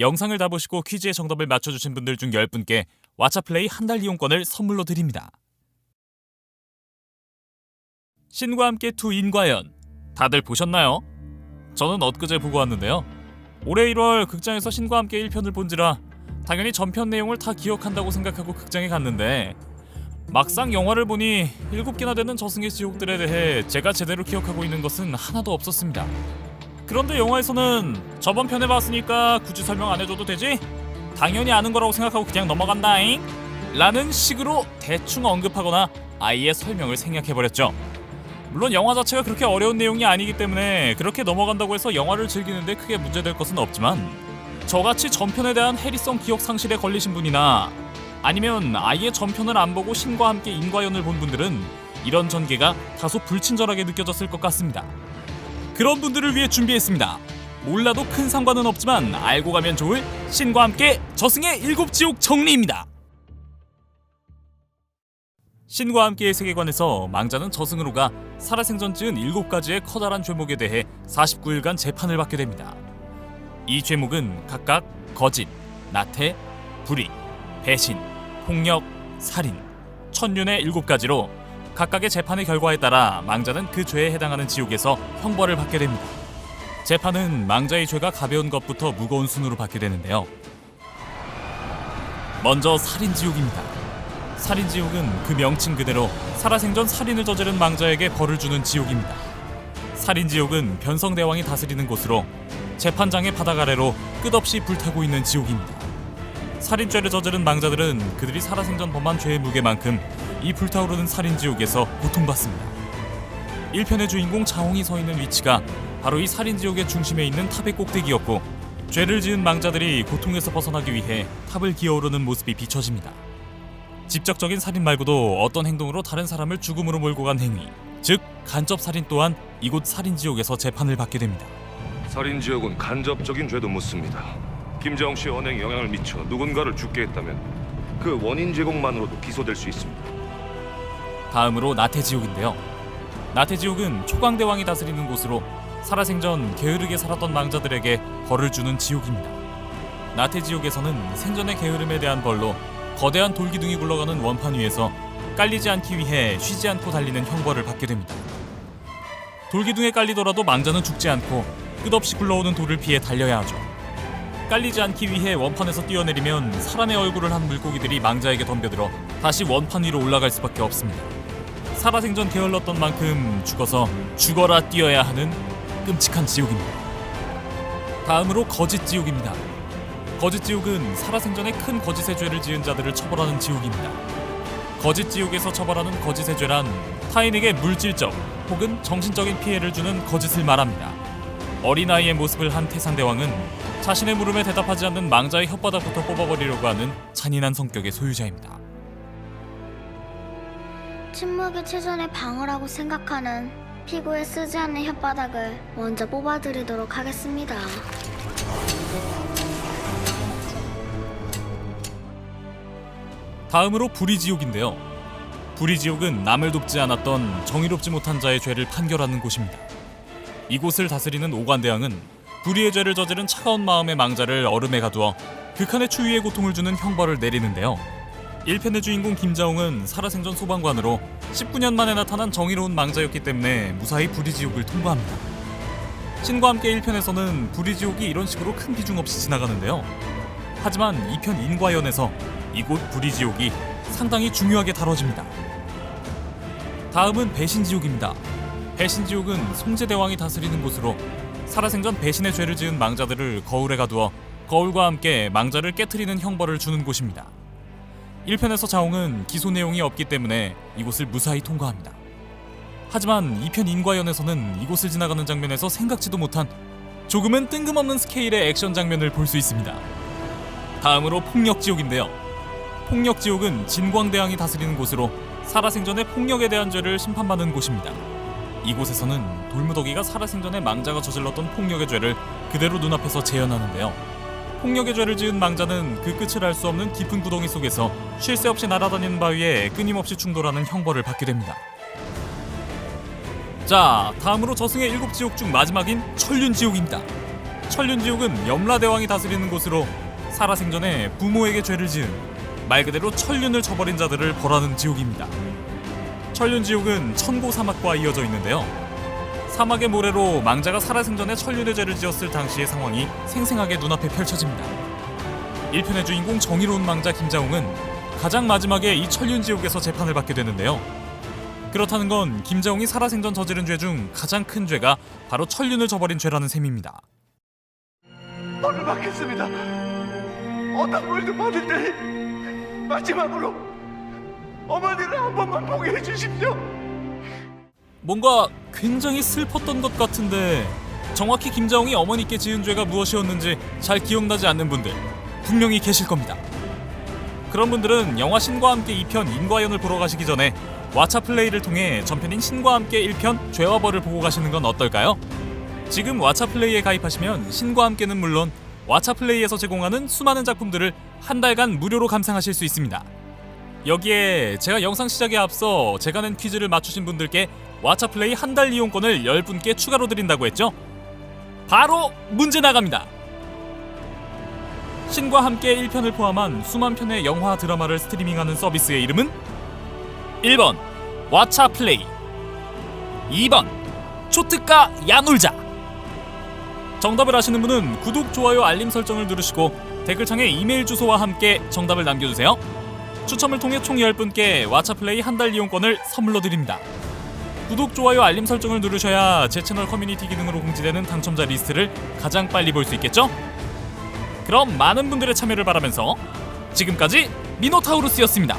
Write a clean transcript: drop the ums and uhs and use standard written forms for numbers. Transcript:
영상을 다 보시고 퀴즈의 정답을 맞춰주신 분들 중 10분께 왓챠플레이 한 달 이용권을 선물로 드립니다. 신과 함께 2 인과연 다들 보셨나요? 저는 엊그제 보고 왔는데요. 올해 1월 극장에서 신과 함께 1편을 본지라 당연히 전편 내용을 다 기억한다고 생각하고 극장에 갔는데 막상 영화를 보니 7개나 되는 저승의 지옥들에 대해 제가 제대로 기억하고 있는 것은 하나도 없었습니다. 그런데 영화에서는 저번 편에 봤으니까 굳이 설명 안 해줘도 되지? 당연히 아는 거라고 생각하고 그냥 넘어간다잉? 라는 식으로 대충 언급하거나 아예 설명을 생략해버렸죠. 물론 영화 자체가 그렇게 어려운 내용이 아니기 때문에 그렇게 넘어간다고 해서 영화를 즐기는데 크게 문제될 것은 없지만 저같이 전편에 대한 해리성 기억 상실에 걸리신 분이나 아니면 아예 전편을 안 보고 신과 함께 인과연을 본 분들은 이런 전개가 다소 불친절하게 느껴졌을 것 같습니다. 그런 분들을 위해 준비했습니다. 몰라도 큰 상관은 없지만 알고 가면 좋을 신과 함께 저승의 7지옥 정리입니다. 신과 함께의 세계관에서 망자는 저승으로 가 살아생전 지은 7가지의 커다란 죄목에 대해 49일간 재판을 받게 됩니다. 이 죄목은 각각 거짓, 나태, 불의, 배신, 폭력, 살인, 천륜의 7가지로 각각의 재판의 결과에 따라 망자는 그 죄에 해당하는 지옥에서 형벌을 받게 됩니다. 재판은 망자의 죄가 가벼운 것부터 무거운 순으로 받게 되는데요. 먼저 살인지옥입니다. 살인지옥은 그 명칭 그대로 살아생전 살인을 저지른 망자에게 벌을 주는 지옥입니다. 살인지옥은 변성대왕이 다스리는 곳으로 재판장의 바닥 아래로 끝없이 불타고 있는 지옥입니다. 살인죄를 저지른 망자들은 그들이 살아생전 범한 죄의 무게만큼 이 불타오르는 살인지옥에서 고통받습니다. 1편의 주인공 자홍이 서 있는 위치가 바로 이 살인지옥의 중심에 있는 탑의 꼭대기였고 죄를 지은 망자들이 고통에서 벗어나기 위해 탑을 기어오르는 모습이 비춰집니다. 직접적인 살인 말고도 어떤 행동으로 다른 사람을 죽음으로 몰고 간 행위, 즉 간접살인 또한 이곳 살인지옥에서 재판을 받게 됩니다. 살인지옥은 간접적인 죄도 묻습니다. 김자홍 씨의 언행에 영향을 미쳐 누군가를 죽게 했다면 그 원인 제공만으로도 기소될 수 있습니다. 다음으로 나태지옥인데요. 나태지옥은 초강대왕이 다스리는 곳으로 살아생전 게으르게 살았던 망자들에게 벌을 주는 지옥입니다. 나태지옥에서는 생전의 게으름에 대한 벌로 거대한 돌기둥이 굴러가는 원판 위에서 깔리지 않기 위해 쉬지 않고 달리는 형벌을 받게 됩니다. 돌기둥에 깔리더라도 망자는 죽지 않고 끝없이 굴러오는 돌을 피해 달려야 하죠. 깔리지 않기 위해 원판에서 뛰어내리면 사람의 얼굴을 한 물고기들이 망자에게 덤벼들어 다시 원판 위로 올라갈 수밖에 없습니다. 살아생전 게을렀던 만큼 죽어라 뛰어야 하는 끔찍한 지옥입니다. 다음으로 거짓지옥입니다. 거짓지옥은 살아생전에 큰 거짓의 죄를 지은 자들을 처벌하는 지옥입니다. 거짓지옥에서 처벌하는 거짓의 죄란 타인에게 물질적 혹은 정신적인 피해를 주는 거짓을 말합니다. 어린아이의 모습을 한 태상대왕은 자신의 물음에 대답하지 않는 망자의 혓바닥부터 뽑아버리려고 하는 잔인한 성격의 소유자입니다. 침묵이 최선의 방어라고 생각하는 피고에 쓰지 않는 혓바닥을 먼저 뽑아드리도록 하겠습니다. 다음으로 불의지옥인데요. 불의지옥은 남을 돕지 않았던 정의롭지 못한 자의 죄를 판결하는 곳입니다. 이곳을 다스리는 오관대왕은 불의의 죄를 저지른 차가운 마음의 망자를 얼음에 가두어 극한의 추위의 고통을 주는 형벌을 내리는데요. 1편의 주인공 김자홍은 살아생전 소방관으로 19년 만에 나타난 정의로운 망자였기 때문에 무사히 불의지옥을 통과합니다. 신과 함께 1편에서는 불의지옥이 이런 식으로 큰 비중 없이 지나가는데요. 하지만 2편 인과연에서 이곳 불의지옥이 상당히 중요하게 다뤄집니다. 다음은 배신지옥입니다. 배신지옥은 송제대왕이 다스리는 곳으로 살아생전 배신의 죄를 지은 망자들을 거울에 가두어 거울과 함께 망자를 깨트리는 형벌을 주는 곳입니다. 1편에서 자홍은 기소 내용이 없기 때문에 이곳을 무사히 통과합니다. 하지만 2편 인과연에서는 이곳을 지나가는 장면에서 생각지도 못한 조금은 뜬금없는 스케일의 액션 장면을 볼 수 있습니다. 다음으로 폭력지옥인데요. 폭력지옥은 진광대왕이 다스리는 곳으로 살아생전의 폭력에 대한 죄를 심판받는 곳입니다. 이곳에서는 돌무더기가 살아생전에 망자가 저질렀던 폭력의 죄를 그대로 눈앞에서 재현하는데요. 폭력의 죄를 지은 망자는 그 끝을 알 수 없는 깊은 구덩이 속에서 쉴 새 없이 날아다니는 바위에 끊임없이 충돌하는 형벌을 받게 됩니다. 자, 다음으로 저승의 7지옥 중 마지막인 천륜지옥입니다. 천륜지옥은 염라대왕이 다스리는 곳으로 살아생전에 부모에게 죄를 지은 말 그대로 천륜을 저버린 자들을 벌하는 지옥입니다. 천륜지옥은 천고 사막과 이어져 있는데요. 사막의 모래로 망자가 살아생전에 천륜의 죄를 지었을 당시의 상황이 생생하게 눈앞에 펼쳐집니다. 1편의 주인공 정의로운 망자 김자홍은 가장 마지막에 이 천륜지옥에서 재판을 받게 되는데요. 그렇다는 건 김자홍이 살아생전 저지른 죄 중 가장 큰 죄가 바로 천륜을 저버린 죄라는 셈입니다. 벌을 받겠습니다. 어떤 벌도 받을 테니 마지막으로 어머니를 한 번만 보게 해주십시오. 뭔가 굉장히 슬펐던 것 같은데 정확히 김자홍이 어머니께 지은 죄가 무엇이었는지 잘 기억나지 않는 분들 분명히 계실 겁니다. 그런 분들은 영화 신과 함께 2편 인과연을 보러 가시기 전에 왓챠플레이를 통해 전편인 신과 함께 1편 죄와 벌을 보고 가시는 건 어떨까요? 지금 왓챠플레이에 가입하시면 신과 함께는 물론 왓챠플레이에서 제공하는 수많은 작품들을 한 달간 무료로 감상하실 수 있습니다. 여기에 제가 영상 시작에 앞서 제가 낸 퀴즈를 맞추신 분들께 왓챠플레이 한 달 이용권을 10분께 추가로 드린다고 했죠? 바로 문제 나갑니다. 신과 함께 1편을 포함한 수만 편의 영화 드라마를 스트리밍하는 서비스의 이름은 1번 왓챠플레이, 2번 초특가 야놀자. 정답을 아시는 분은 구독, 좋아요, 알림 설정을 누르시고 댓글창에 이메일 주소와 함께 정답을 남겨주세요. 추첨을 통해 총 10분께 왓챠플레이 한 달 이용권을 선물로 드립니다. 구독, 좋아요, 알림 설정을 누르셔야 제 채널 커뮤니티 기능으로 공지되는 당첨자 리스트를 가장 빨리 볼 수 있겠죠? 그럼 많은 분들의 참여를 바라면서 지금까지 미노타우루스였습니다.